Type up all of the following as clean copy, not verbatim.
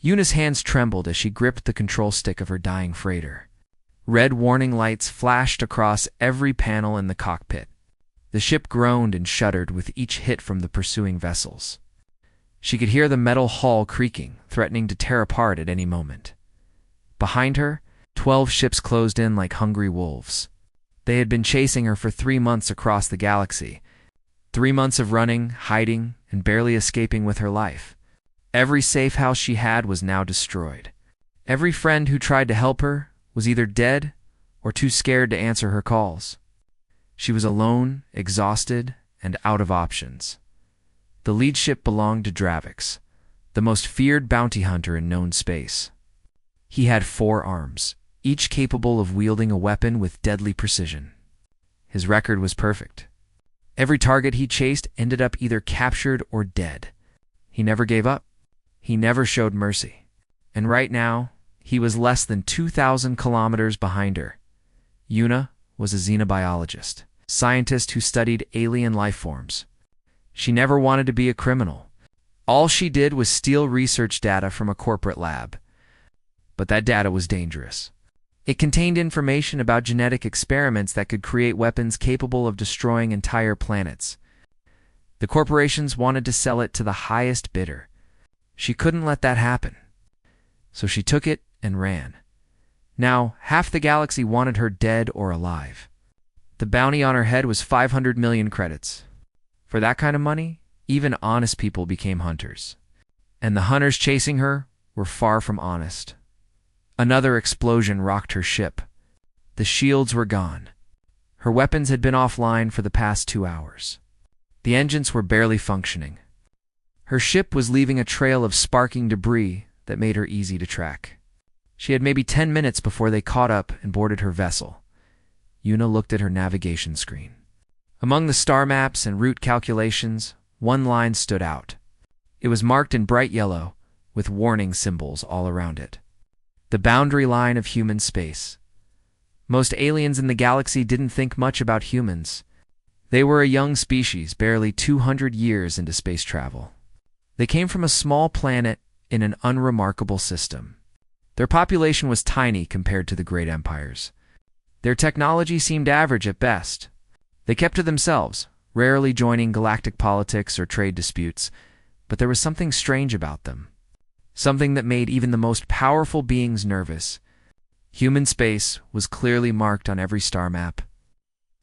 Yuna's hands trembled as she gripped the control stick of her dying freighter. Red warning lights flashed across every panel in the cockpit. The ship groaned and shuddered with each hit from the pursuing vessels. She could hear the metal hull creaking, threatening to tear apart at any moment. Behind her, 12 ships closed in like hungry wolves. They had been chasing her for 3 months across the galaxy. 3 months of running, hiding, and barely escaping with her life. Every safe house she had was now destroyed. Every friend who tried to help her was either dead or too scared to answer her calls. She was alone, exhausted, and out of options. The lead ship belonged to Dravix, the most feared bounty hunter in known space. He had 4 arms, each capable of wielding a weapon with deadly precision. His record was perfect. Every target he chased ended up either captured or dead. He never gave up. He never showed mercy. And right now, he was less than 2,000 kilometers behind her. Yuna was a xenobiologist, scientist who studied alien life forms. She never wanted to be a criminal. All she did was steal research data from a corporate lab. But that data was dangerous. It contained information about genetic experiments that could create weapons capable of destroying entire planets. The corporations wanted to sell it to the highest bidder. She couldn't let that happen. So she took it and ran. Now, half the galaxy wanted her dead or alive. The bounty on her head was 500 million credits. For that kind of money, even honest people became hunters. And the hunters chasing her were far from honest. Another explosion rocked her ship. The shields were gone. Her weapons had been offline for the past 2 hours. The engines were barely functioning. Her ship was leaving a trail of sparking debris that made her easy to track. She had maybe 10 minutes before they caught up and boarded her vessel. Yuna looked at her navigation screen. Among the star maps and route calculations, one line stood out. It was marked in bright yellow, with warning symbols all around it. The boundary line of human space. Most aliens in the galaxy didn't think much about humans. They were a young species, barely 200 years into space travel. They came from a small planet in an unremarkable system. Their population was tiny compared to the great empires. Their technology seemed average at best. They kept to themselves, rarely joining galactic politics or trade disputes, but there was something strange about them. Something that made even the most powerful beings nervous. Human space was clearly marked on every star map.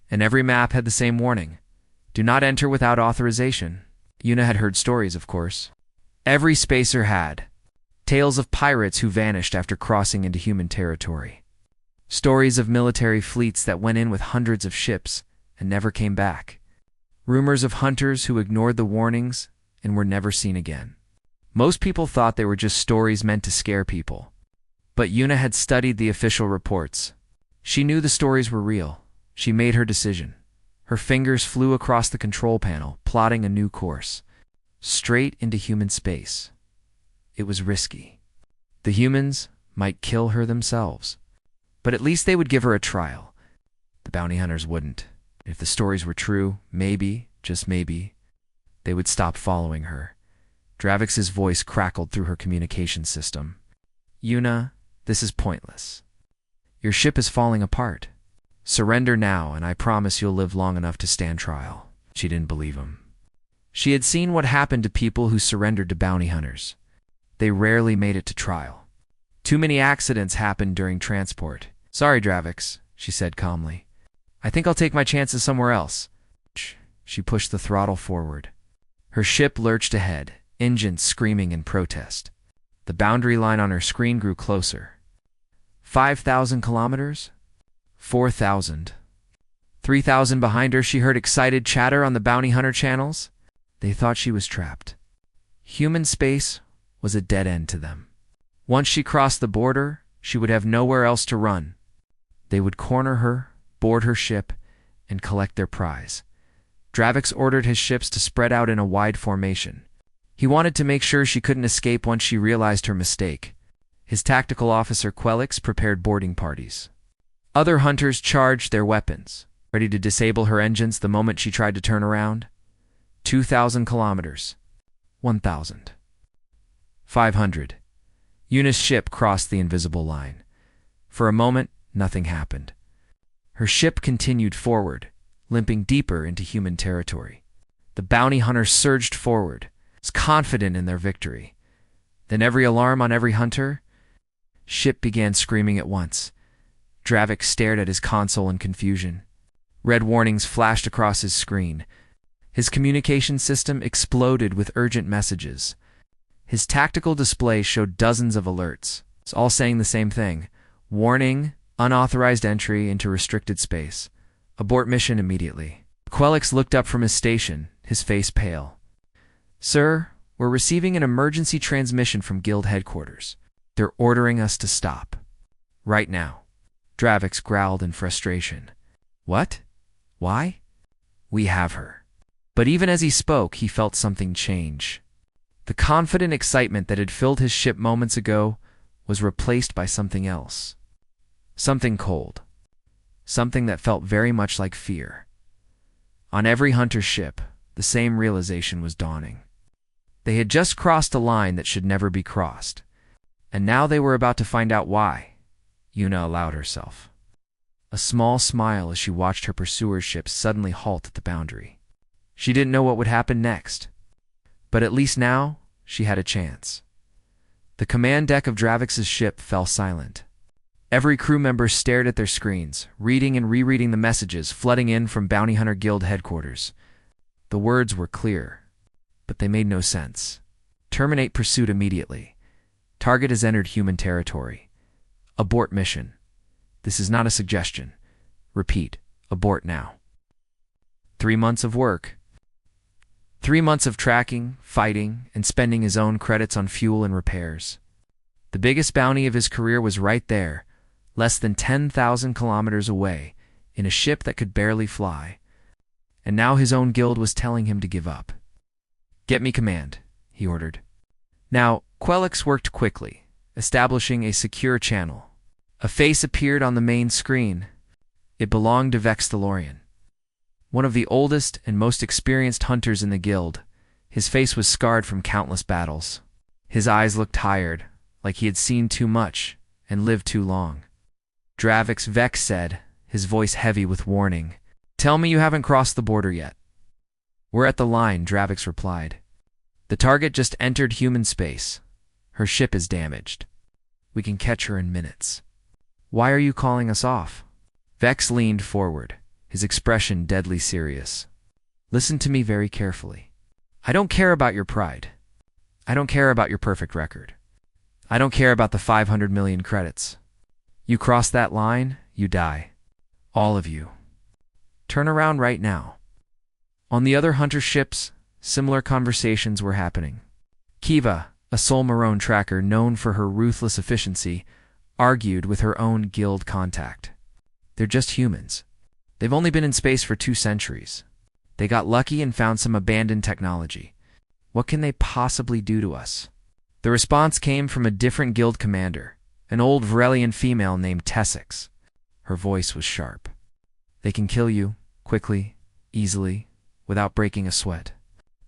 And every map had the same warning. Do not enter without authorization. Yuna had heard stories, of course. Every spacer had. Tales of pirates who vanished after crossing into human territory. Stories of military fleets that went in with hundreds of ships and never came back. Rumors of hunters who ignored the warnings and were never seen again. Most people thought they were just stories meant to scare people. But Yuna had studied the official reports. She knew the stories were real. She made her decision. Her fingers flew across the control panel, plotting a new course. Straight into human space. It was risky. The humans might kill her themselves. But at least they would give her a trial. The bounty hunters wouldn't. If the stories were true, maybe, just maybe, they would stop following her. Dravix's voice crackled through her communication system. Yuna, this is pointless. Your ship is falling apart. Surrender now, and I promise you'll live long enough to stand trial. She didn't believe him. She had seen what happened to people who surrendered to bounty hunters. They rarely made it to trial. Too many accidents happened during transport. Sorry, Dravix, she said calmly. I think I'll take my chances somewhere else. She pushed the throttle forward. Her ship lurched ahead, engines screaming in protest. The boundary line on her screen grew closer. 5,000 kilometers? 4,000. 3,000 behind her, she heard excited chatter on the bounty hunter channels. They thought she was trapped. Human space was a dead end to them. Once she crossed the border, she would have nowhere else to run. They would corner her, board her ship, and collect their prize. Dravix ordered his ships to spread out in a wide formation. He wanted to make sure she couldn't escape once she realized her mistake. His tactical officer Quelix prepared boarding parties. Other hunters charged their weapons, ready to disable her engines the moment she tried to turn around. 2,000 kilometers. 1,000. 500. Yuna's ship crossed the invisible line. For a moment, nothing happened. Her ship continued forward, limping deeper into human territory. The bounty hunters surged forward, confident in their victory. Then every alarm on every hunter ship began screaming at once. Dravik stared at his console in confusion. Red warnings flashed across his screen. His communication system exploded with urgent messages. His tactical display showed dozens of alerts, all saying the same thing. Warning, unauthorized entry into restricted space. Abort mission immediately. Quelix looked up from his station, his face pale. Sir, we're receiving an emergency transmission from Guild headquarters. They're ordering us to stop. Right now. Dravix growled in frustration. What? Why? We have her. But even as he spoke, he felt something change. The confident excitement that had filled his ship moments ago was replaced by something else. Something cold. Something that felt very much like fear. On every hunter's ship, the same realization was dawning. They had just crossed a line that should never be crossed, and now they were about to find out why. Yuna allowed herself a small smile as she watched her pursuer's ship suddenly halt at the boundary. She didn't know what would happen next, but at least now she had a chance. The command deck of Dravix's ship fell silent. Every crew member stared at their screens, reading and rereading the messages flooding in from Bounty Hunter Guild headquarters. The words were clear, but they made no sense. Terminate pursuit immediately. Target has entered human territory. Abort mission. This is not a suggestion. Repeat, abort now. 3 months of work. 3 months of tracking, fighting, and spending his own credits on fuel and repairs. The biggest bounty of his career was right there, less than 10,000 kilometers away, in a ship that could barely fly. And now his own guild was telling him to give up. Get me command, he ordered. Now, Quelix worked quickly, establishing a secure channel. A face appeared on the main screen. It belonged to Vex the Lorian, one of the oldest and most experienced hunters in the guild. His face was scarred from countless battles. His eyes looked tired, like he had seen too much and lived too long. Dravix, Vex said, his voice heavy with warning. Tell me you haven't crossed the border yet. We're at the line, Dravix replied. The target just entered human space. Her ship is damaged. We can catch her in minutes. Why are you calling us off? Vex leaned forward, his expression deadly serious. Listen to me very carefully. I don't care about your pride. I don't care about your perfect record. I don't care about the 500 million credits. You cross that line, you die. All of you. Turn around right now. On the other hunter ships, similar conversations were happening. Kiva, a Sol Marone tracker known for her ruthless efficiency, argued with her own guild contact. They're just humans. They've only been in space for 2 centuries. They got lucky and found some abandoned technology. What can they possibly do to us? The response came from a different guild commander, an old Varelian female named Tessix. Her voice was sharp. They can kill you, quickly, easily, without breaking a sweat.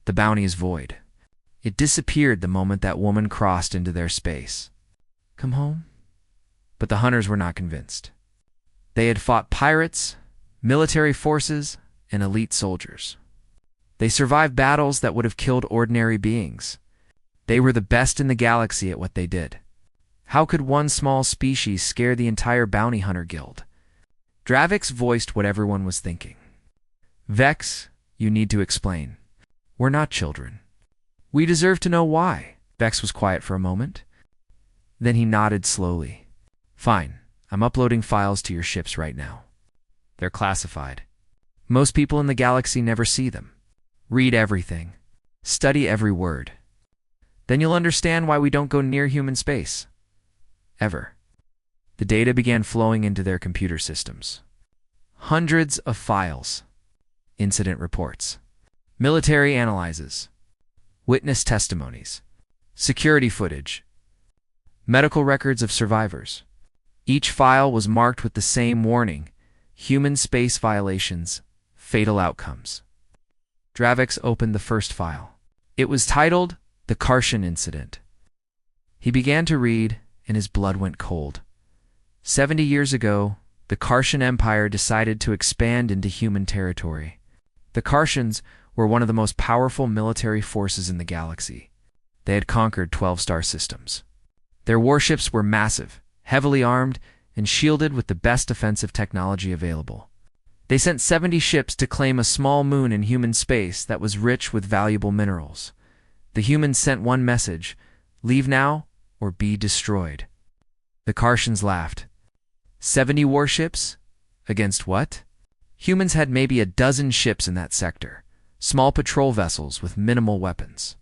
The bounty is void. It disappeared the moment that woman crossed into their space. Come home? But the hunters were not convinced. They had fought pirates, military forces, and elite soldiers. They survived battles that would have killed ordinary beings. They were the best in the galaxy at what they did. How could one small species scare the entire bounty hunter guild? Dravix voiced what everyone was thinking. Vex, you need to explain. We're not children. We deserve to know why. Vex was quiet for a moment. Then he nodded slowly. Fine, I'm uploading files to your ships right now. They're classified. Most people in the galaxy never see them. Read everything. Study every word. Then you'll understand why we don't go near human space. Ever. The data began flowing into their computer systems. Hundreds of files. Incident reports. Military analyses. Witness testimonies. Security footage. Medical records of survivors. Each file was marked with the same warning: human space violations, fatal outcomes. Dravix opened the first file. It was titled The Karshan Incident. He began to read, and his blood went cold. 70 years ago, the Kartian Empire decided to expand into human territory. The Kartians were one of the most powerful military forces in the galaxy. They had conquered 12 star systems. Their warships were massive, heavily armed, and shielded with the best defensive technology available. They sent 70 ships to claim a small moon in human space that was rich with valuable minerals. The humans sent one message: leave now or be destroyed. The Kartians laughed. 70 warships? Against what? Humans had maybe a dozen ships in that sector, small patrol vessels with minimal weapons.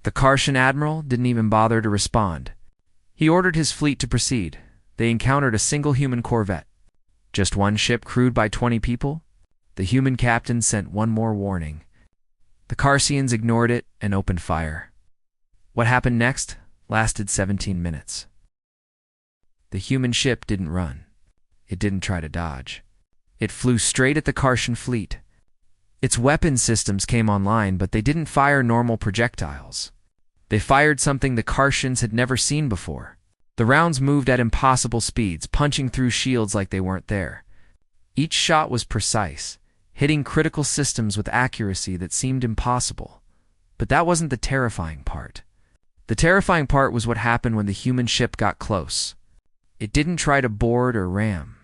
The Kartian admiral didn't even bother to respond. He ordered his fleet to proceed. They encountered a single human corvette. Just one ship crewed by 20 people? The human captain sent one more warning. The Kartians ignored it and opened fire. What happened next lasted 17 minutes. The human ship didn't run. It didn't try to dodge. It flew straight at the Kartian fleet. Its weapon systems came online, but they didn't fire normal projectiles. They fired something the Kartians had never seen before. The rounds moved at impossible speeds, punching through shields like they weren't there. Each shot was precise, hitting critical systems with accuracy that seemed impossible. But that wasn't the terrifying part. The terrifying part was what happened when the human ship got close. It didn't try to board or ram.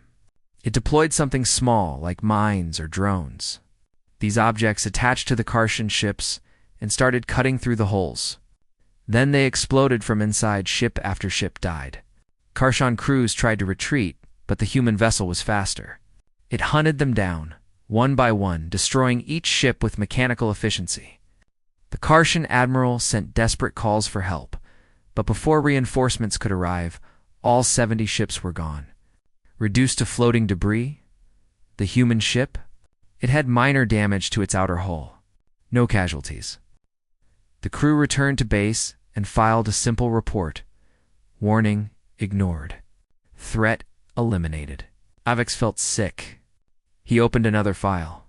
It deployed something small, like mines or drones. These objects attached to the Kartian ships and started cutting through the holes. Then they exploded from inside. Ship after ship died. Kartian crews tried to retreat, but the human vessel was faster. It hunted them down, one by one, destroying each ship with mechanical efficiency. The Kartian admiral sent desperate calls for help, but before reinforcements could arrive, all 70 ships were gone. Reduced to floating debris, the human ship, it had minor damage to its outer hull. No casualties. The crew returned to base and filed a simple report. Warning ignored. Threat eliminated. Avex felt sick. He opened another file,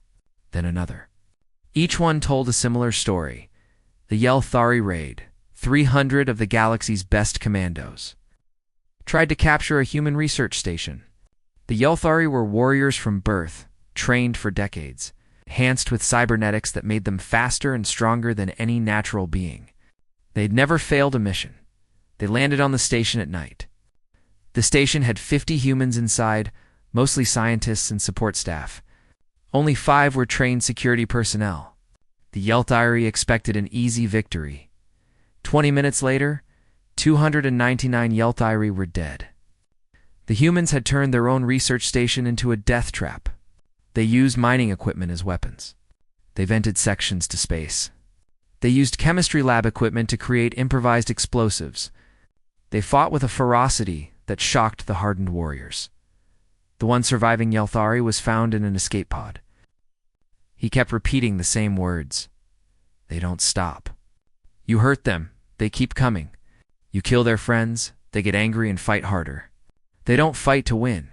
then another. Each one told a similar story. The Yelthari raid, 300 of the galaxy's best commandos, tried to capture a human research station. The Yelthari were warriors from birth, trained for decades, enhanced with cybernetics that made them faster and stronger than any natural being. They'd never failed a mission. They landed on the station at night. The station had 50 humans inside, mostly scientists and support staff. Only 5 were trained security personnel. The Yelthari expected an easy victory. 20 minutes later, 299 Yelthari were dead. The humans had turned their own research station into a death trap. They used mining equipment as weapons. They vented sections to space. They used chemistry lab equipment to create improvised explosives. They fought with a ferocity that shocked the hardened warriors. The one surviving Yelthari was found in an escape pod. He kept repeating the same words. They don't stop. You hurt them, they keep coming. You kill their friends, they get angry and fight harder. They don't fight to win.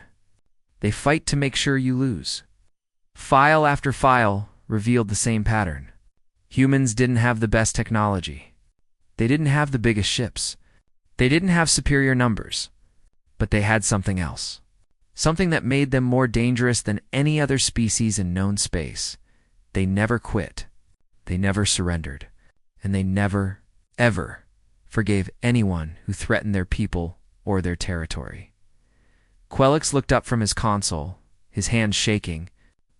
They fight to make sure you lose. File after file revealed the same pattern. Humans didn't have the best technology. They didn't have the biggest ships. They didn't have superior numbers. But they had something else. Something that made them more dangerous than any other species in known space. They never quit. They never surrendered. And they never, ever forgave anyone who threatened their people or their territory. Quelix looked up from his console, his hands shaking.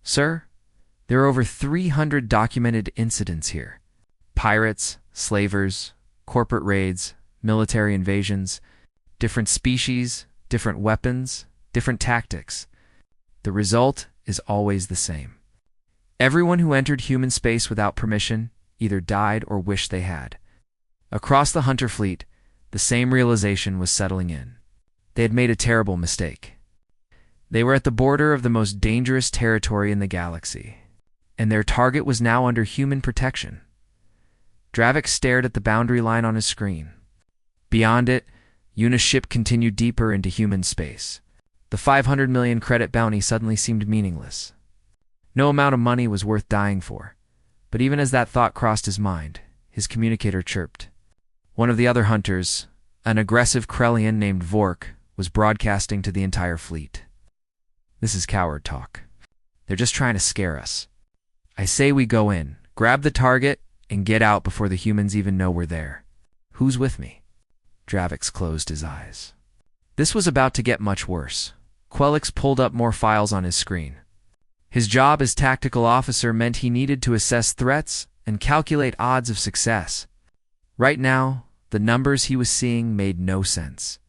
Sir, there are over 300 documented incidents here. Pirates, slavers, corporate raids, military invasions, different species, different weapons, different tactics. The result is always the same. Everyone who entered human space without permission either died or wished they had. Across the Hunter fleet, the same realization was settling in. They had made a terrible mistake. They were at the border of the most dangerous territory in the galaxy, and their target was now under human protection. Dravik stared at the boundary line on his screen. Beyond it, Yuna's ship continued deeper into human space. The 500 million credit bounty suddenly seemed meaningless. No amount of money was worth dying for. But even as that thought crossed his mind, his communicator chirped. One of the other hunters, An aggressive Krellian named Vork was broadcasting to the entire fleet. "This is coward talk. They're just trying to scare us. I say we go in, grab the target, and get out before the humans even know we're there. Who's with me?" Dravix closed his eyes. This was about to get much worse. Quelix pulled up more files on his screen. His job as tactical officer meant he needed to assess threats and calculate odds of success. Right now, the numbers he was seeing made no sense.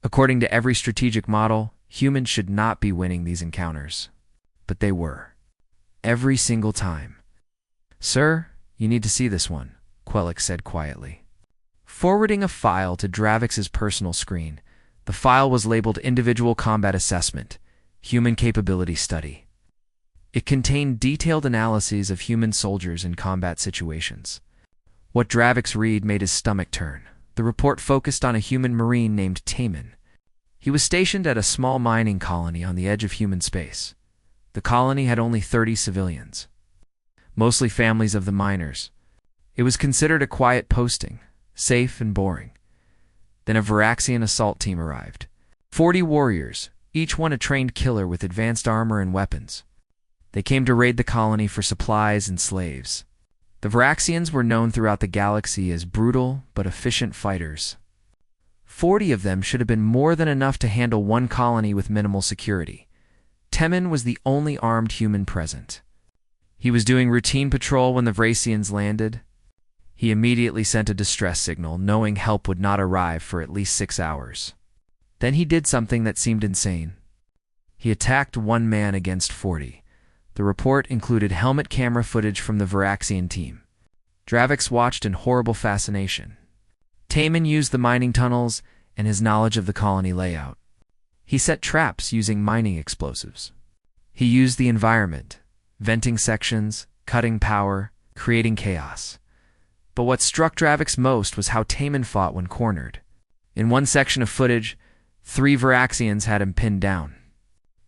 According to every strategic model, humans should not be winning these encounters. But they were. Every single time. "Sir, you need to see this one," Quelix said quietly. Forwarding a file to Dravix's personal screen, the file was labeled Individual Combat Assessment, Human Capability Study. It contained detailed analyses of human soldiers in combat situations. What Dravix read made his stomach turn. The report focused on a human marine named Taman. He was stationed at a small mining colony on the edge of human space. The colony had only 30 civilians, mostly families of the miners. It was considered a quiet posting, safe and boring. Then a Varaxian assault team arrived. 40 warriors, each one a trained killer with advanced armor and weapons. They came to raid the colony for supplies and slaves. The Varaxians were known throughout the galaxy as brutal but efficient fighters. 40 of them should have been more than enough to handle one colony with minimal security. Temin was the only armed human present. He was doing routine patrol when the Vracians landed. He immediately sent a distress signal, knowing help would not arrive for at least 6 hours. Then he did something that seemed insane. He attacked one man against 40. The report included helmet camera footage from the Varaxian team. Dravix watched in horrible fascination. Taman used the mining tunnels and his knowledge of the colony layout. He set traps using mining explosives. He used the environment, venting sections, cutting power, creating chaos. But what struck Dravix most was how Taman fought when cornered. In one section of footage, 3 Varaxians had him pinned down.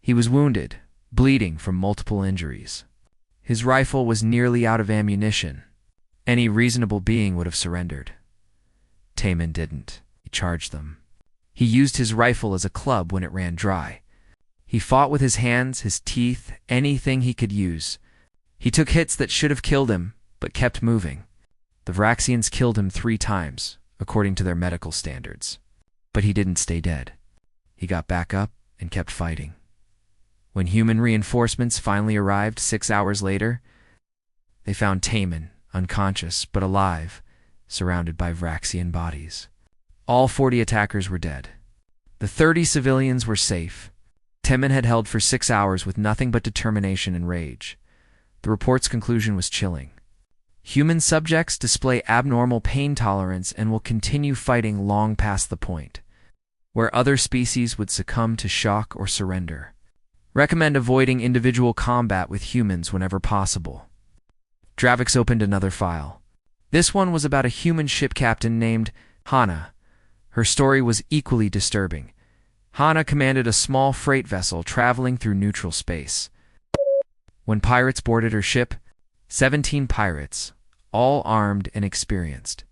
He was wounded, bleeding from multiple injuries. His rifle was nearly out of ammunition. Any reasonable being would have surrendered. Taman didn't. He charged them. He used his rifle as a club when it ran dry. He fought with his hands, his teeth, anything he could use. He took hits that should have killed him, but kept moving. The Varaxians killed him 3 times, according to their medical standards. But he didn't stay dead. He got back up and kept fighting. When human reinforcements finally arrived 6 hours later, they found Taman, unconscious but alive, surrounded by Varaxian bodies. All 40 attackers were dead. The 30 civilians were safe. Taman had held for 6 hours with nothing but determination and rage. The report's conclusion was chilling. Human subjects display abnormal pain tolerance and will continue fighting long past the point where other species would succumb to shock or surrender. Recommend avoiding individual combat with humans whenever possible. Dravix opened another file. This one was about a human ship captain named Hana. Her story was equally disturbing. Hana commanded a small freight vessel traveling through neutral space. When pirates boarded her ship, 17 pirates, all armed and experienced.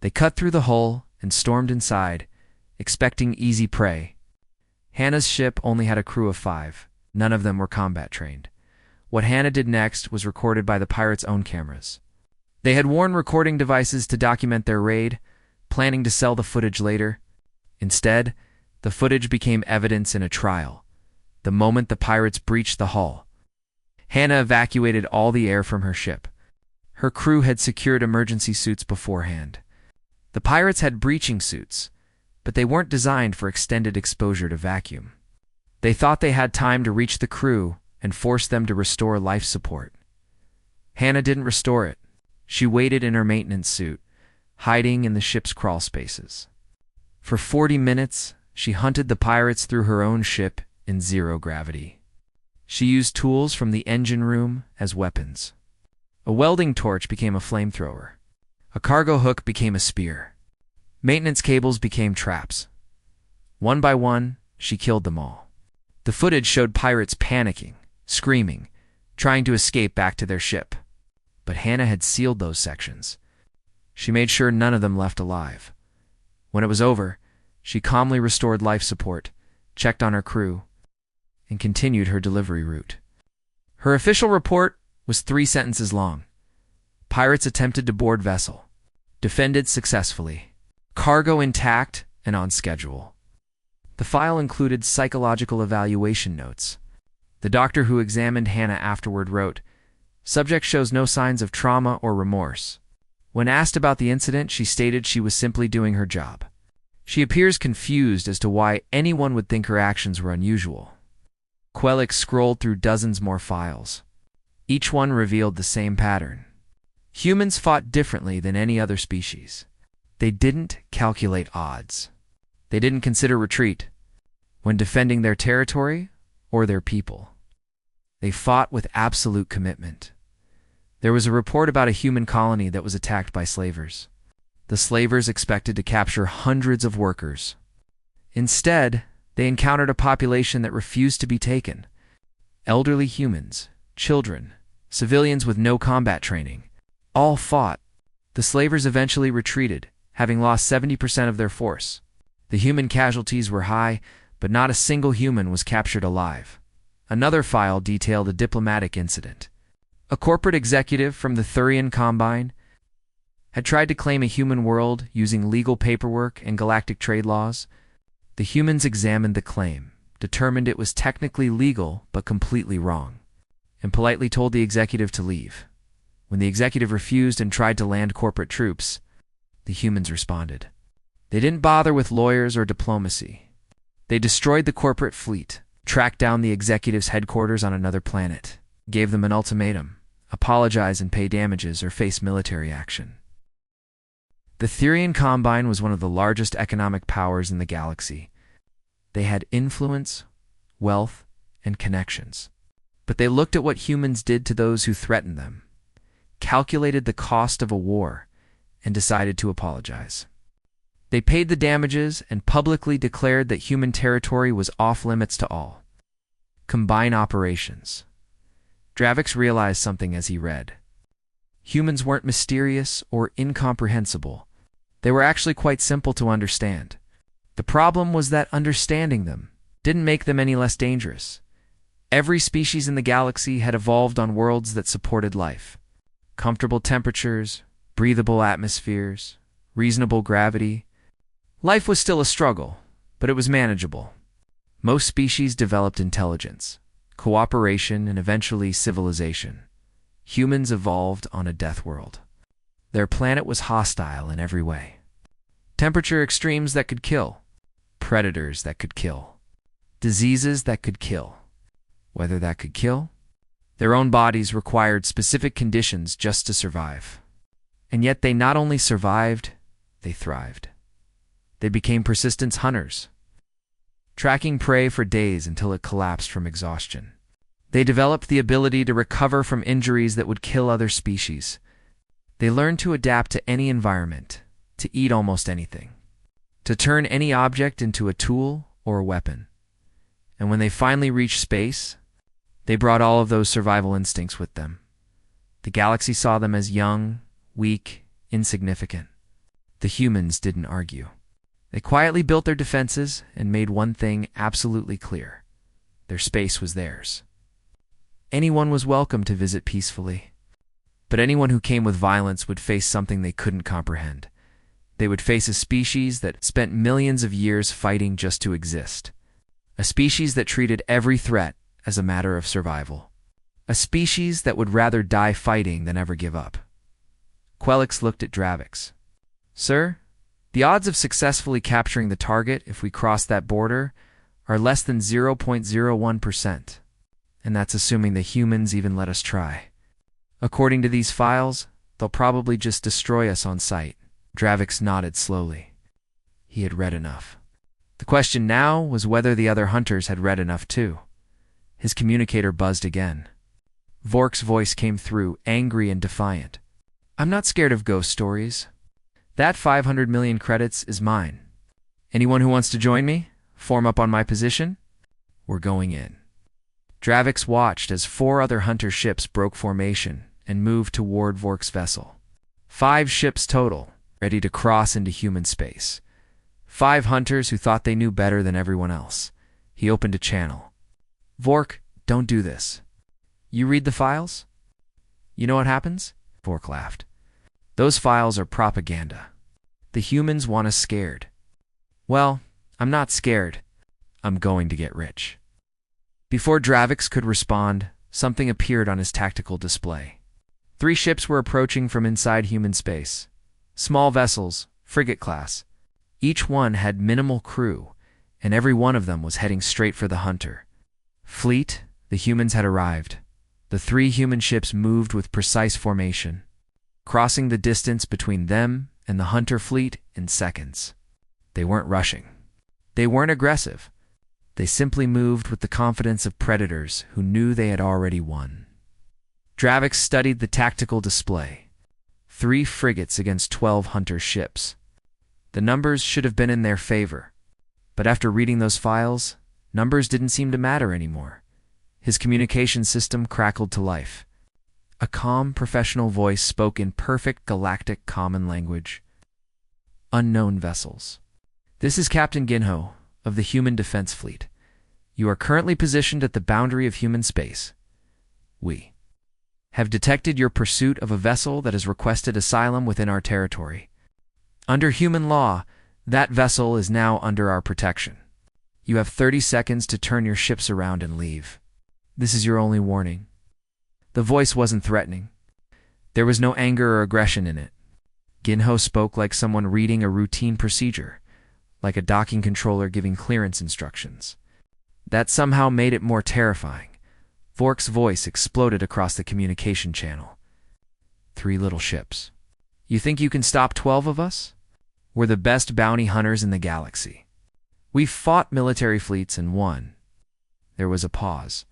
They cut through the hull and stormed inside, expecting easy prey. Hannah's ship only had a crew of 5. None of them were combat trained. What Hannah did next was recorded by the pirates' own cameras. They had worn recording devices to document their raid, planning to sell the footage later. Instead, the footage became evidence in a trial, the moment the pirates breached the hull. Hannah evacuated all the air from her ship. Her crew had secured emergency suits beforehand. The pirates had breaching suits, but they weren't designed for extended exposure to vacuum. They thought they had time to reach the crew and force them to restore life support. Hannah didn't restore it. She waited in her maintenance suit, hiding in the ship's crawl spaces. For 40 minutes, she hunted the pirates through her own ship in 0 gravity. She used tools from the engine room as weapons. A welding torch became a flamethrower. A cargo hook became a spear. Maintenance cables became traps. One by one, she killed them all. The footage showed pirates panicking, screaming, trying to escape back to their ship. But Hannah had sealed those sections. She made sure none of them left alive. When it was over, she calmly restored life support, checked on her crew, and continued her delivery route. Her official report was 3 sentences long. Pirates attempted to board vessel. Defended successfully. Cargo intact and on schedule. The file included psychological evaluation notes. The doctor who examined Hannah afterward wrote, "Subject shows no signs of trauma or remorse." When asked about the incident, she stated she was simply doing her job. She appears confused as to why anyone would think her actions were unusual. Quelix scrolled through dozens more files. Each one revealed the same pattern. Humans fought differently than any other species. They didn't calculate odds. They didn't consider retreat when defending their territory or their people. They fought with absolute commitment. There was a report about a human colony that was attacked by slavers. The slavers expected to capture hundreds of workers. Instead, they encountered a population that refused to be taken. Elderly humans, children, civilians with no combat training, all fought. The slavers eventually retreated, having lost 70% of their force. The human casualties were high, but not a single human was captured alive. Another file detailed a diplomatic incident. A corporate executive from the Thurian Combine had tried to claim a human world using legal paperwork and galactic trade laws. The humans examined the claim, determined it was technically legal but completely wrong, and politely told the executive to leave. When the executive refused and tried to land corporate troops, the humans responded. They didn't bother with lawyers or diplomacy. They destroyed the corporate fleet, tracked down the executive's headquarters on another planet, gave them an ultimatum: apologize and pay damages or face military action. The Thurian Combine was one of the largest economic powers in the galaxy. They had influence, wealth, and connections. But they looked at what humans did to those who threatened them, calculated the cost of a war, and decided to apologize. They paid the damages and publicly declared that human territory was off-limits to all. Combine operations. Dravix realized something as he read. Humans weren't mysterious or incomprehensible. They were actually quite simple to understand. The problem was that understanding them didn't make them any less dangerous. Every species in the galaxy had evolved on worlds that supported life. Comfortable temperatures, breathable atmospheres, reasonable gravity. Life was still a struggle, but it was manageable. Most species developed intelligence, cooperation, and eventually civilization. Humans evolved on a death world. Their planet was hostile in every way. Temperature extremes that could kill, predators that could kill, diseases that could kill. Whether that could kill? Their own bodies required specific conditions just to survive. And yet they not only survived, they thrived. They became persistence hunters, tracking prey for days until it collapsed from exhaustion. They developed the ability to recover from injuries that would kill other species. They learned to adapt to any environment, to eat almost anything, to turn any object into a tool or a weapon. And when they finally reached space, they brought all of those survival instincts with them. The galaxy saw them as young, weak, insignificant. The humans didn't argue. They quietly built their defenses and made one thing absolutely clear: their space was theirs. Anyone was welcome to visit peacefully. But anyone who came with violence would face something they couldn't comprehend. They would face a species that spent millions of years fighting just to exist. A species that treated every threat as a matter of survival. A species that would rather die fighting than ever give up. Quelix looked at Dravix. "Sir, the odds of successfully capturing the target if we cross that border are less than 0.01%. And that's assuming the humans even let us try. According to these files, they'll probably just destroy us on sight." Dravix nodded slowly. He had read enough. The question now was whether the other hunters had read enough too. His communicator buzzed again. Vork's voice came through, angry and defiant. "I'm not scared of ghost stories. That 500 million credits is mine. Anyone who wants to join me? Form up on my position? We're going in." Dravix watched as 4 other hunter ships broke formation and moved toward Vork's vessel. 5 ships total, ready to cross into human space. 5 hunters who thought they knew better than everyone else. He opened a channel. Vork, don't do this. You read the files? You know what happens? Vork laughed. Those files are propaganda. The humans want us scared. Well, I'm not scared. I'm going to get rich. Before Dravix could respond, something appeared on his tactical display. 3 ships were approaching from inside human space. Small vessels, frigate class. Each one had minimal crew, and every one of them was heading straight for the hunter. Fleet, the humans had arrived. The 3 human ships moved with precise formation, crossing the distance between them and the hunter fleet in seconds. They weren't rushing. They weren't aggressive. They simply moved with the confidence of predators who knew they had already won. Dravix studied the tactical display. 3 frigates against 12 hunter ships. The numbers should have been in their favor. But after reading those files, numbers didn't seem to matter anymore. His communication system crackled to life. A calm, professional voice spoke in perfect galactic common language. Unknown vessels. This is Captain Ginho of the Human Defense Fleet. You are currently positioned at the boundary of human space. We have detected your pursuit of a vessel that has requested asylum within our territory. Under human law, that vessel is now under our protection. You have 30 seconds to turn your ships around and leave. This is your only warning. The voice wasn't threatening. There was no anger or aggression in it. Ginho spoke like someone reading a routine procedure, like a docking controller giving clearance instructions. That somehow made it more terrifying. Vork's voice exploded across the communication channel. 3 little ships. You think you can stop 12 of us? We're the best bounty hunters in the galaxy. We've fought military fleets and won. There was a pause.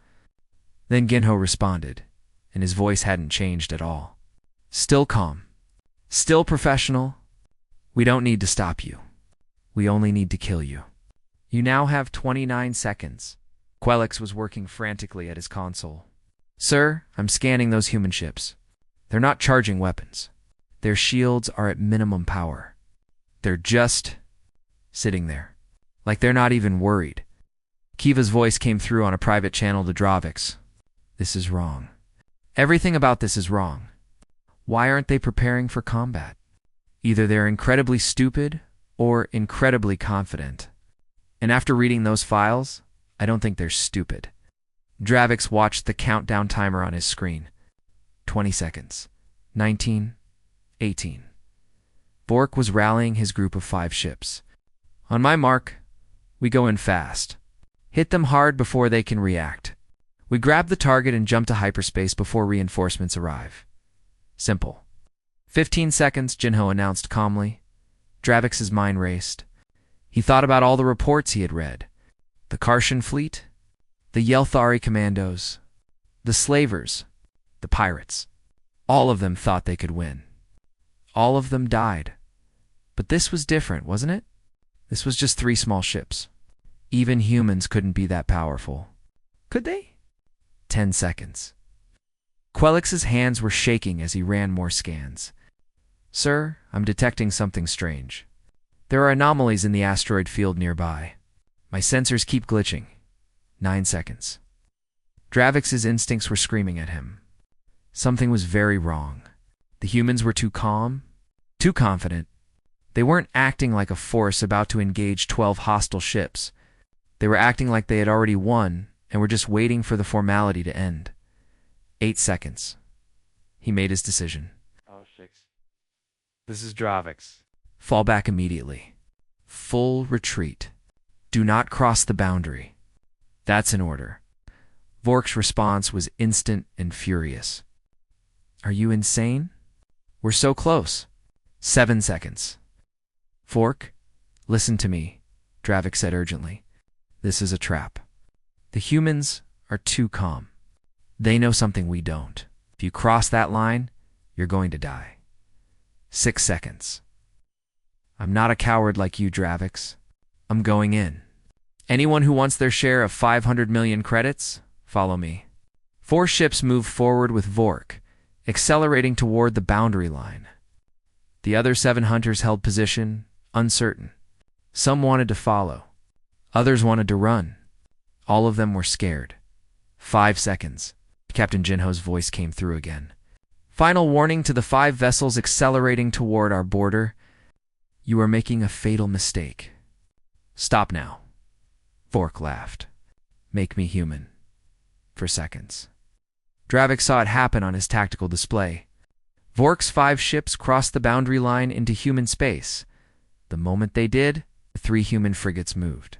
Then Ginho responded, and his voice hadn't changed at all. Still calm. Still professional. We don't need to stop you. We only need to kill you. You now have 29 seconds. Quelix was working frantically at his console. Sir, I'm scanning those human ships. They're not charging weapons. Their shields are at minimum power. They're just sitting there, like they're not even worried. Kiva's voice came through on a private channel to Dravix. This is wrong. Everything about this is wrong. Why aren't they preparing for combat? Either they're incredibly stupid or incredibly confident. And after reading those files, I don't think they're stupid. Dravix watched the countdown timer on his screen. 20 seconds. 19. 18. Vork was rallying his group of 5 ships. On my mark, we go in fast. Hit them hard before they can react. We grab the target and jump to hyperspace before reinforcements arrive. Simple. 15 seconds, Ginho announced calmly. Dravix's mind raced. He thought about all the reports he had read. The Kartian fleet, the Yelthari commandos, the slavers, the pirates. All of them thought they could win. All of them died. But this was different, wasn't it? This was just 3 small ships. Even humans couldn't be that powerful. Could they? 10 seconds. Quelix's hands were shaking as he ran more scans. Sir, I'm detecting something strange. There are anomalies in the asteroid field nearby. My sensors keep glitching. 9 seconds. Dravix's instincts were screaming at him. Something was very wrong. The humans were too calm, too confident. They weren't acting like a force about to engage 12 hostile ships. They were acting like they had already won and were just waiting for the formality to end. 8 seconds. He made his decision. Oh, shit. This is Dravix. Fall back immediately. Full retreat. Do not cross the boundary. That's an order. Vork's response was instant and furious. Are you insane? We're so close. 7 seconds. Vork, listen to me, Dravix said urgently. This is a trap. The humans are too calm. They know something we don't. If you cross that line, you're going to die. 6 seconds. I'm not a coward like you, Dravix. I'm going in. Anyone who wants their share of 500 million credits, follow me. 4 ships moved forward with Vork, accelerating toward the boundary line. The other 7 hunters held position, uncertain. Some wanted to follow. Others wanted to run. All of them were scared. 5 seconds. Captain Jinho's voice came through again. Final warning to the 5 vessels accelerating toward our border. You are making a fatal mistake. Stop now. Vork laughed. Make me human. For seconds. Dravik saw it happen on his tactical display. Vork's 5 ships crossed the boundary line into human space. The moment they did, the 3 human frigates moved.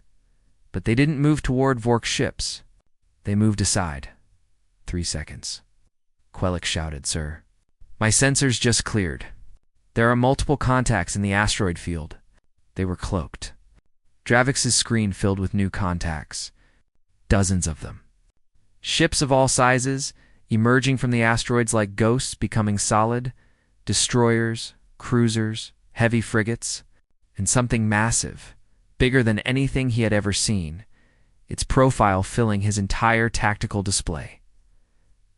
But they didn't move toward Vork's ships. They moved aside. 3 seconds. Quelix shouted, Sir. My sensors just cleared. There are multiple contacts in the asteroid field. They were cloaked. Dravik's screen filled with new contacts. Dozens of them. Ships of all sizes, emerging from the asteroids like ghosts becoming solid, destroyers, cruisers, heavy frigates, and something massive, bigger than anything he had ever seen, its profile filling his entire tactical display.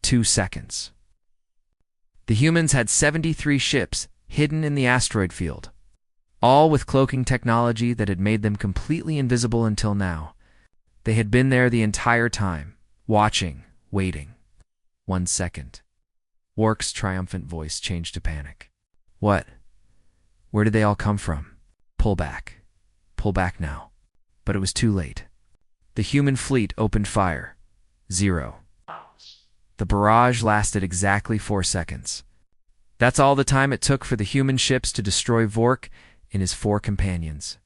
2 seconds. The humans had 73 ships hidden in the asteroid field, all with cloaking technology that had made them completely invisible until now. They had been there the entire time, watching, waiting. 1 second. Vork's triumphant voice changed to panic. What? Where did they all come from? Pull back. Pull back now. But it was too late. The human fleet opened fire. 0. The barrage lasted exactly 4 seconds. That's all the time it took for the human ships to destroy Vork and his 4 companions.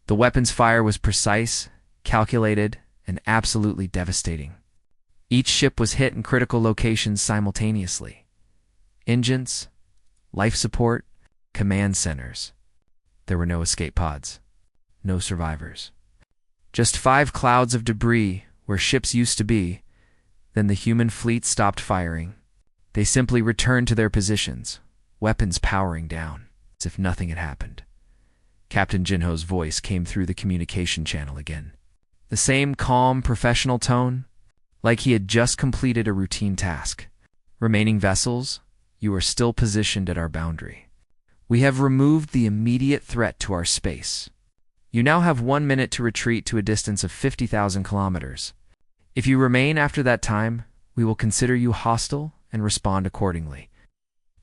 The weapon's fire was precise, calculated, and absolutely devastating. Each ship was hit in critical locations simultaneously. Engines, life support, command centers. There were no escape pods. No survivors. Just 5 clouds of debris where ships used to be. Then the human fleet stopped firing. They simply returned to their positions, weapons powering down, as if nothing had happened. Captain Jinho's voice came through the communication channel again. The same calm, professional tone, like he had just completed a routine task. Remaining vessels, you are still positioned at our boundary. We have removed the immediate threat to our space. You now have 1 minute to retreat to a distance of 50,000 kilometers. If you remain after that time, we will consider you hostile and respond accordingly.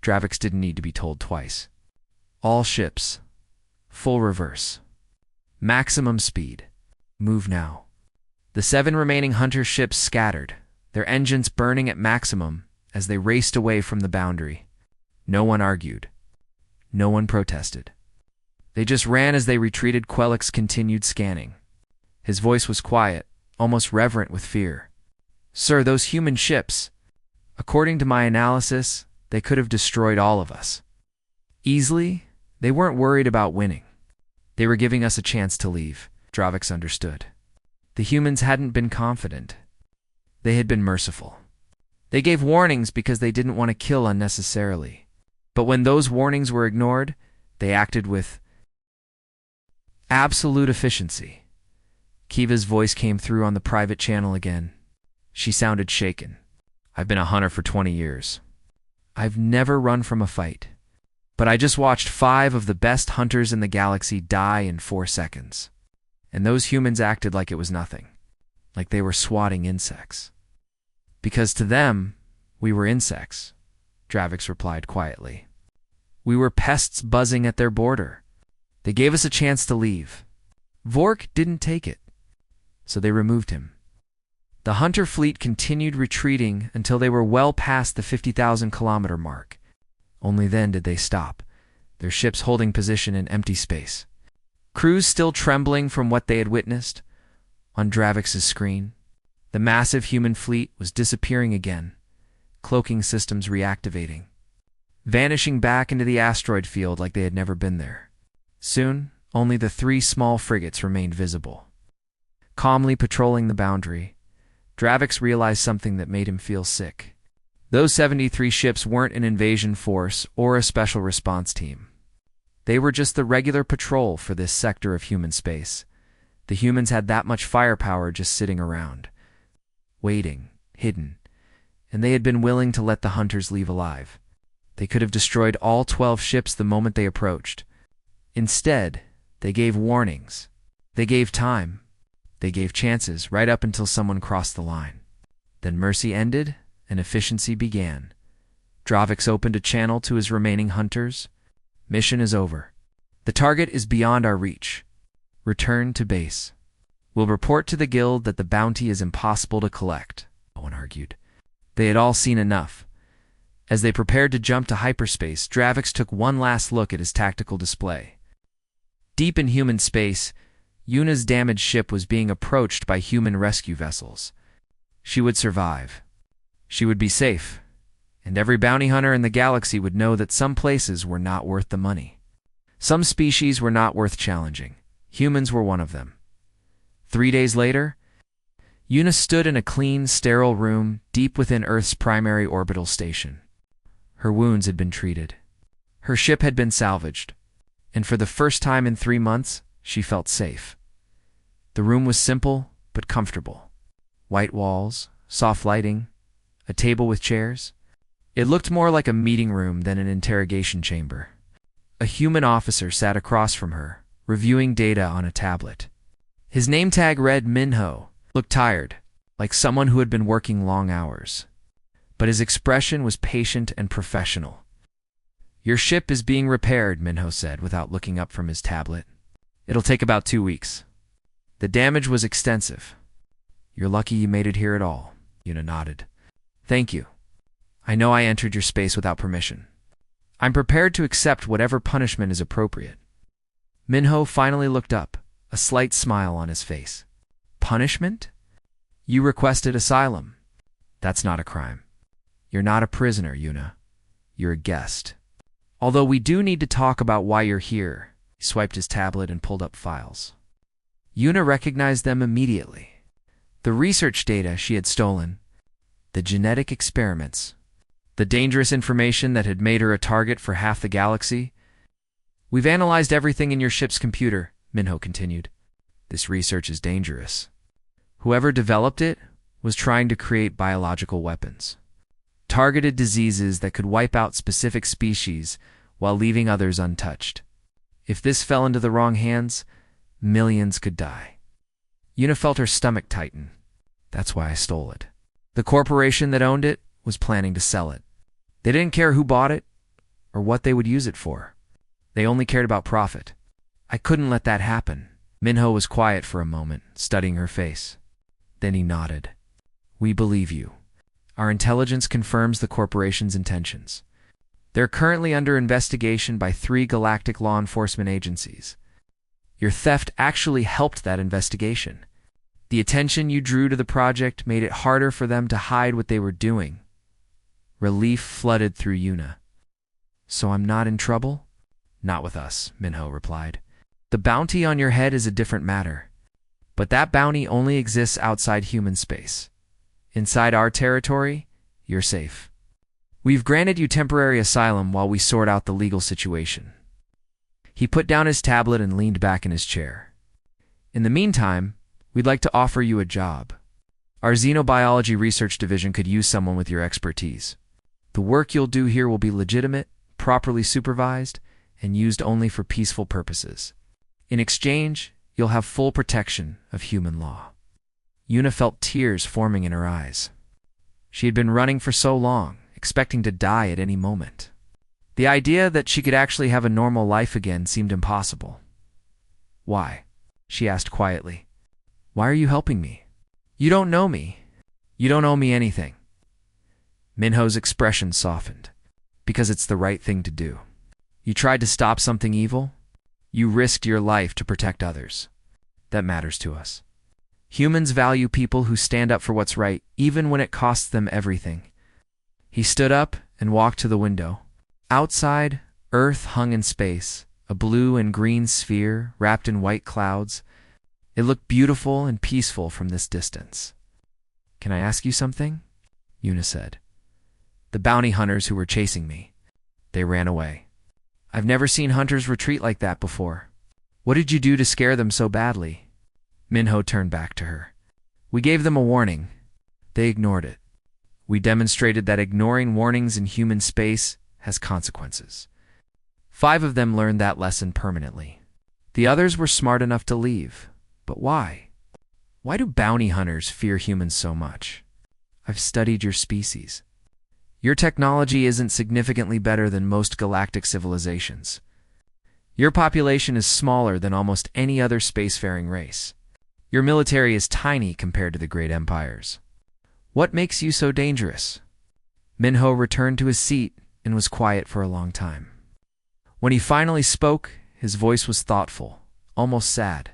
Dravik didn't need to be told twice. All ships, full reverse. Maximum speed. Move now. The 7 remaining hunter ships scattered, their engines burning at maximum as they raced away from the boundary. No one argued. No one protested. They just ran as they retreated. Quelix continued scanning. His voice was quiet, almost reverent with fear. Sir, those human ships, according to my analysis, they could have destroyed all of us. Easily, they weren't worried about winning. They were giving us a chance to leave. Dravik understood. The humans hadn't been confident. They had been merciful. They gave warnings because they didn't want to kill unnecessarily. But when those warnings were ignored, they acted with absolute efficiency. Kiva's voice came through on the private channel again. She sounded shaken. I've been a hunter for 20 years. I've never run from a fight. But I just watched 5 of the best hunters in the galaxy die in 4 seconds. And those humans acted like it was nothing. Like they were swatting insects. Because to them, we were insects, Dravik replied quietly. We were pests buzzing at their border. They gave us a chance to leave. Vork didn't take it, so they removed him. The hunter fleet continued retreating until they were well past the 50,000-kilometer mark. Only then did they stop, their ships holding position in empty space. Crews still trembling from what they had witnessed. On Dravik's screen, the massive human fleet was disappearing again, cloaking systems reactivating, vanishing back into the asteroid field like they had never been there. Soon, only the 3 small frigates remained visible. Calmly patrolling the boundary, Dravik realized something that made him feel sick. Those 73 ships weren't an invasion force or a special response team. They were just the regular patrol for this sector of human space. The humans had that much firepower just sitting around, waiting, hidden, and they had been willing to let the hunters leave alive. They could have destroyed all 12 ships the moment they approached. Instead, They gave warnings. They gave time. They gave chances right up until someone crossed the line. Then mercy ended and efficiency began. Dravix opened a channel to his remaining hunters. Mission is over. The target is beyond our reach. Return to base. We'll report to the guild that the bounty is impossible to collect, Owen argued. They had all seen enough. As they prepared to jump to hyperspace, Dravix took one last look at his tactical display. Deep in human space, Yuna's damaged ship was being approached by human rescue vessels. She would survive. She would be safe. And every bounty hunter in the galaxy would know that some places were not worth the money. Some species were not worth challenging. Humans were one of them. 3 days later, Yuna stood in a clean, sterile room deep within Earth's primary orbital station. Her wounds had been treated. Her ship had been salvaged. And for the first time in 3 months, she felt safe. The room was simple but comfortable. White walls, soft lighting, a table with chairs. It looked more like a meeting room than an interrogation chamber. A human officer sat across from her, reviewing data on a tablet. His name tag read Minho, looked tired, like someone who had been working long hours. But his expression was patient and professional. Your ship is being repaired, Minho said without looking up from his tablet. It'll take about 2 weeks. The damage was extensive. You're lucky you made it here at all, Yuna nodded. Thank you. I know I entered your space without permission. I'm prepared to accept whatever punishment is appropriate. Minho finally looked up, a slight smile on his face. Punishment? You requested asylum. That's not a crime. You're not a prisoner, Yuna. You're a guest. Although we do need to talk about why you're here. He swiped his tablet and pulled up files. Yuna recognized them immediately. The research data she had stolen, the genetic experiments, the dangerous information that had made her a target for half the galaxy. We've analyzed everything in your ship's computer, Minho continued. This research is dangerous. Whoever developed it was trying to create biological weapons. Targeted diseases that could wipe out specific species while leaving others untouched. If this fell into the wrong hands, millions could die. Yuna felt her stomach tighten. That's why I stole it. The corporation that owned it was planning to sell it. They didn't care who bought it or what they would use it for. They only cared about profit. I couldn't let that happen. Minho was quiet for a moment, studying her face. Then he nodded. We believe you. Our intelligence confirms the corporation's intentions. They're currently under investigation by 3 galactic law enforcement agencies. Your theft actually helped that investigation. The attention you drew to the project made it harder for them to hide what they were doing. Relief flooded through Yuna. So I'm not in trouble? Not with us, Minho replied. The bounty on your head is a different matter. But that bounty only exists outside human space. Inside our territory, you're safe. We've granted you temporary asylum while we sort out the legal situation. He put down his tablet and leaned back in his chair. In the meantime, we'd like to offer you a job. Our xenobiology research division could use someone with your expertise. The work you'll do here will be legitimate, properly supervised, and used only for peaceful purposes. In exchange, you'll have full protection of human law. Yuna felt tears forming in her eyes. She had been running for so long, expecting to die at any moment. The idea that she could actually have a normal life again seemed impossible. Why? She asked quietly. Why are you helping me? You don't know me. You don't owe me anything. Minho's expression softened. Because it's the right thing to do. You tried to stop something evil. You risked your life to protect others. That matters to us. Humans value people who stand up for what's right, even when it costs them everything. He stood up and walked to the window. Outside, Earth hung in space, a blue and green sphere wrapped in white clouds. It looked beautiful and peaceful from this distance. Can I ask you something? Yuna said. The bounty hunters who were chasing me. They ran away. I've never seen hunters retreat like that before. What did you do to scare them so badly? Minho turned back to her. We gave them a warning. They ignored it. We demonstrated that ignoring warnings in human space has consequences. 5 of them learned that lesson permanently. The others were smart enough to leave. But why? Why do bounty hunters fear humans so much? I've studied your species. Your technology isn't significantly better than most galactic civilizations. Your population is smaller than almost any other spacefaring race. Your military is tiny compared to the great empires. What makes you so dangerous? Minho returned to his seat and was quiet for a long time. When he finally spoke, his voice was thoughtful, almost sad.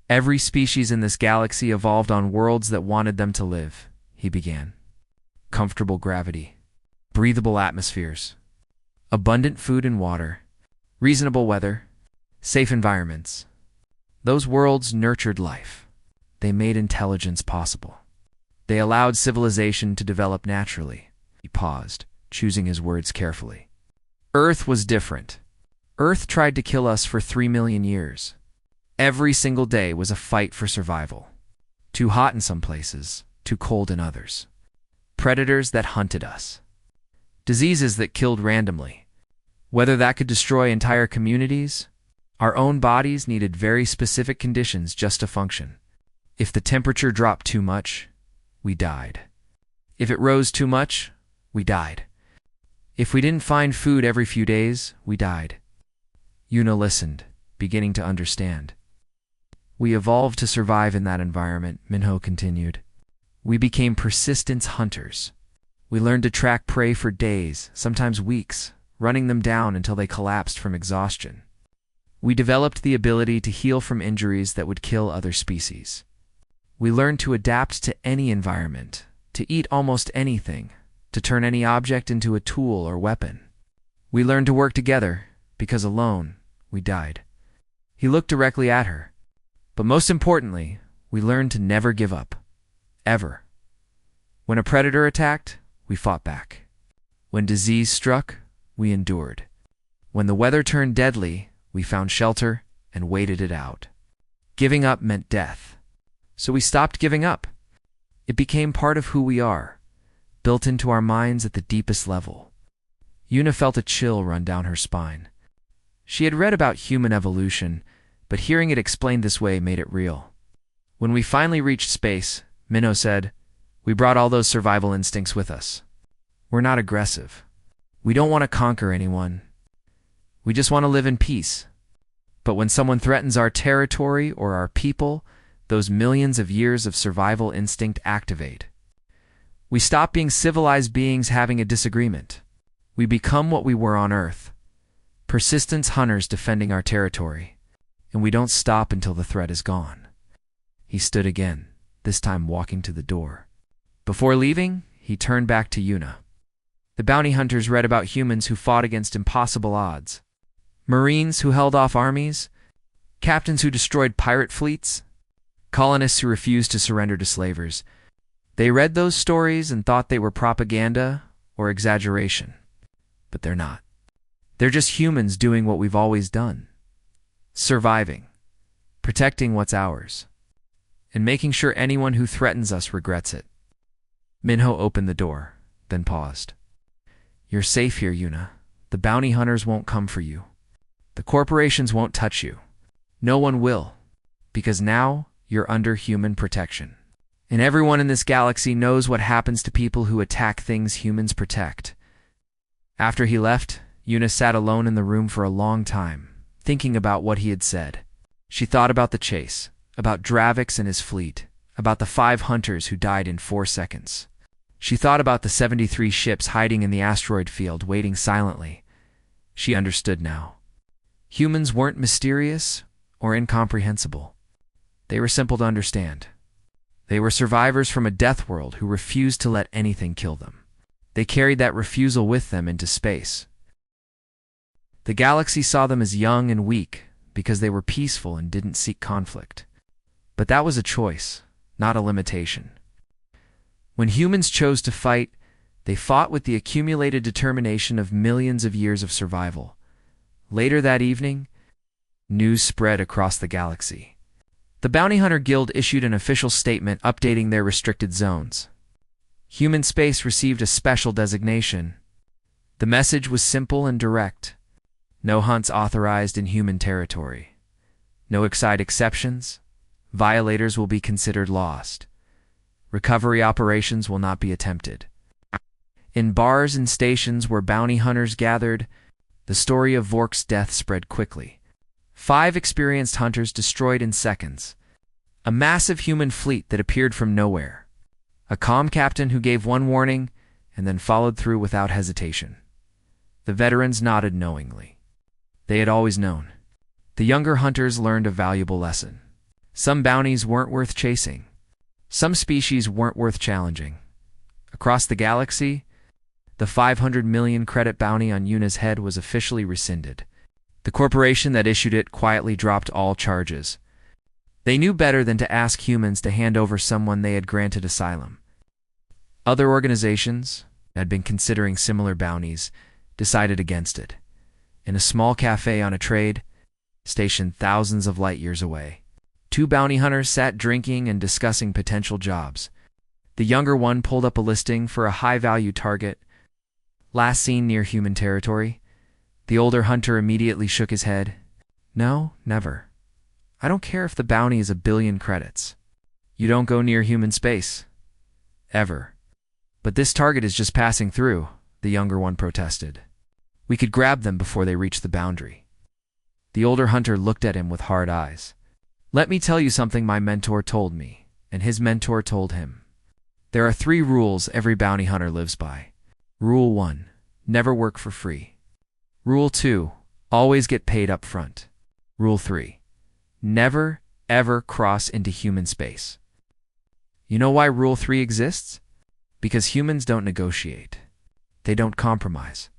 Every species in this galaxy evolved on worlds that wanted them to live, he began. Comfortable gravity, breathable atmospheres, abundant food and water, reasonable weather, safe environments. Those worlds nurtured life. They made intelligence possible. They allowed civilization to develop naturally. He paused, choosing his words carefully. Earth was different. Earth tried to kill us for 3 million years. Every single day was a fight for survival. Too hot in some places, too cold in others. Predators that hunted us. Diseases that killed randomly. Whether that could destroy entire communities, our own bodies needed very specific conditions just to function. If the temperature dropped too much, we died. If it rose too much, we died. If we didn't find food every few days, we died. Yuna listened, beginning to understand. We evolved to survive in that environment, Minho continued. We became persistence hunters. We learned to track prey for days, sometimes weeks, running them down until they collapsed from exhaustion. We developed the ability to heal from injuries that would kill other species. We learned to adapt to any environment, to eat almost anything, to turn any object into a tool or weapon. We learned to work together, because alone, we died. He looked directly at her. But most importantly, we learned to never give up. Ever. When a predator attacked, we fought back. When disease struck, we endured. When the weather turned deadly, we found shelter and waited it out. Giving up meant death. So we stopped giving up. It became part of who we are, built into our minds at the deepest level. Yuna felt a chill run down her spine. She had read about human evolution, but hearing it explained this way made it real. When we finally reached space, Minho said, we brought all those survival instincts with us. We're not aggressive. We don't want to conquer anyone. We just want to live in peace. But when someone threatens our territory or our people, those millions of years of survival instinct activate. We stop being civilized beings having a disagreement. We become what we were on Earth. Persistence hunters defending our territory. And we don't stop until the threat is gone. He stood again, this time walking to the door. Before leaving, he turned back to Yuna. The bounty hunters read about humans who fought against impossible odds. Marines who held off armies, captains who destroyed pirate fleets, colonists who refused to surrender to slavers. They read those stories and thought they were propaganda or exaggeration. But they're not. They're just humans doing what we've always done. Surviving, protecting what's ours, and making sure anyone who threatens us regrets it. Minho opened the door, then paused. You're safe here, Yuna. The bounty hunters won't come for you. The corporations won't touch you. No one will, because now you're under human protection. And everyone in this galaxy knows what happens to people who attack things humans protect. After he left, Yuna sat alone in the room for a long time, thinking about what he had said. She thought about the chase, about Dravix and his fleet, about the 5 hunters who died in 4 seconds. She thought about the 73 ships hiding in the asteroid field, waiting silently. She understood now. Humans weren't mysterious or incomprehensible. They were simple to understand. They were survivors from a death world who refused to let anything kill them. They carried that refusal with them into space. The galaxy saw them as young and weak because they were peaceful and didn't seek conflict. But that was a choice, not a limitation. When humans chose to fight, they fought with the accumulated determination of millions of years of survival. Later that evening, news spread across the galaxy. The Bounty Hunter Guild issued an official statement updating their restricted zones. Human space received a special designation. The message was simple and direct. No hunts authorized in human territory. No excited exceptions. Violators will be considered lost. Recovery operations will not be attempted. In bars and stations where bounty hunters gathered, the story of Vork's death spread quickly. 5 experienced hunters destroyed in seconds. A massive human fleet that appeared from nowhere. A calm captain who gave one warning and then followed through without hesitation. The veterans nodded knowingly. They had always known. The younger hunters learned a valuable lesson. Some bounties weren't worth chasing. Some species weren't worth challenging. Across the galaxy, the 500 million credit bounty on Yuna's head was officially rescinded. The corporation that issued it quietly dropped all charges. They knew better than to ask humans to hand over someone they had granted asylum. Other organizations that had been considering similar bounties decided against it. In a small cafe on a trade station thousands of light years away, 2 bounty hunters sat drinking and discussing potential jobs. The younger one pulled up a listing for a high-value target, last seen near human territory. The older hunter immediately shook his head. No, never. I don't care if the bounty is 1 billion credits. You don't go near human space. Ever. But this target is just passing through, the younger one protested. We could grab them before they reach the boundary. The older hunter looked at him with hard eyes. Let me tell you something my mentor told me, and his mentor told him. There are 3 rules every bounty hunter lives by. Rule 1, never work for free. Rule 2, always get paid up front. Rule 3, never, ever cross into human space. You know why Rule 3 exists? Because humans don't negotiate. They don't compromise.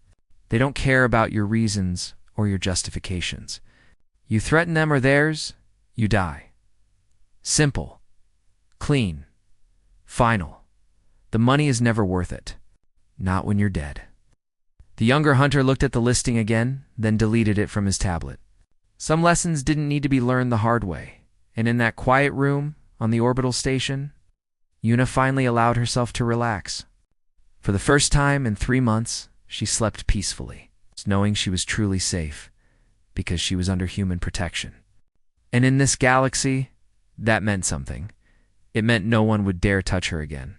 They don't care about your reasons or your justifications. You threaten them or theirs, you die. Simple. Clean. Final. The money is never worth it. Not when you're dead. The younger hunter looked at the listing again, then deleted it from his tablet. Some lessons didn't need to be learned the hard way, and in that quiet room on the orbital station, Yuna finally allowed herself to relax. For the first time in 3 months, she slept peacefully, knowing she was truly safe, because she was under human protection. And in this galaxy, that meant something. It meant no one would dare touch her again.